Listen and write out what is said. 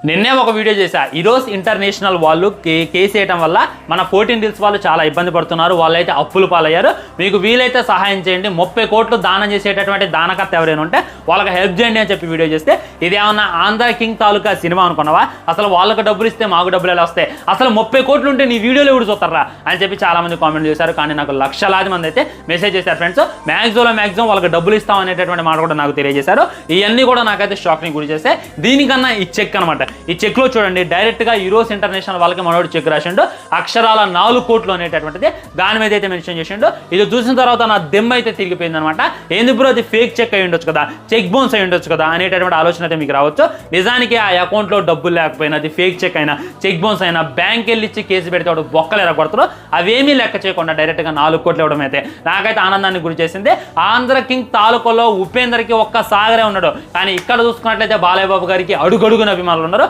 నిన్నే ఒక వీడియో చేశా. ఈరోజు ఇంటర్నేషనల్ వాళ్ళు కేసు వేయడం వల్ల మన 14 రీల్స్ వాళ్ళు చాలా ఇబ్బంది పడుతున్నారు. వాళ్ళైతే అప్పులు పాలయ్యారు. మీకు వీలైతే సహాయం చేయండి. 30 కోట్లు దానం చేసేటటువంటి దానకర్త ఎవరైనా ఉంటే వాళ్ళకి హెల్ప్ చేయండి అని చెప్పి వీడియో చేస్తే ఇదేమన్నా ఆంధ్ర కింగ్ తాలూకా సినిమా అనుకున్నావా? అసలు వాళ్ళకి డబ్బులు ఇస్తే మాకు డబ్బులు ఎలా వస్తాయి? అసలు 30 కోట్లు ఉంటే నీ వీడియోలు ఎవరు చూస్తారా అని చెప్పి చాలా మంది కామెంట్ చేశారు. కానీ నాకు లక్షలాది మంది అయితే మెసేజ్ చేశారు ఫ్రెండ్స్. మ్యాక్సిమం వాళ్ళకి డబ్బులు ఇస్తాం అనేటటువంటి మాట కూడా నాకు తెలియజేశారు. ఇవన్నీ కూడా నాకైతే షాక్ని గురి చేస్తే దీనికన్నా ఈ చెక్ అనమాట. ఈ చెక్ లో చూడండి, డైరెక్ట్ గా ఈరోస్ ఇంటర్నేషనల్ వాళ్ళకి మనోడు చెక్ రాసిండు. అక్షరాల 4 కోట్లు అనేటటువంటిది దాని మీద అయితే మెన్షన్ చేసిండు. ఇది చూసిన తర్వాత నా దెమ్మ అయితే తిరిగిపోయింది అనమాట. ఎందుకు బ్రో అది ఫేక్ చెక్ అయి ఉండొచ్చు కదా, చెక్ బౌన్స్ అయి ఉండొచ్చు కదా అనేటటువంటి ఆలోచన అయితే మీకు రావచ్చు. నిజానికి ఆ అకౌంట్ లో డబ్బులు లేకపోయినా, అది ఫేక్ చెక్ అయినా, చెక్ బౌన్స్ అయినా, బ్యాంక్ వెళ్ళి ఇచ్చి కేసు పెడితే వాడు బొక్కలు ఎరగొడతారు. అవేమీ లెక్క చేయకుండా డైరెక్ట్ గా 4 కోట్లు ఇవ్వడం అయితే నాకైతే ఆనందాన్ని గురి చేసింది. ఆంధ్ర కింగ్ తాలూకాలో ఉపేందర్కి ఒక్క సాగరే ఉన్నాడు. కానీ ఇక్కడ చూసుకున్నట్లయితే బాలయ్య బాబు గారికి అడుగడుగున అభిమానులు ఉన్నారు.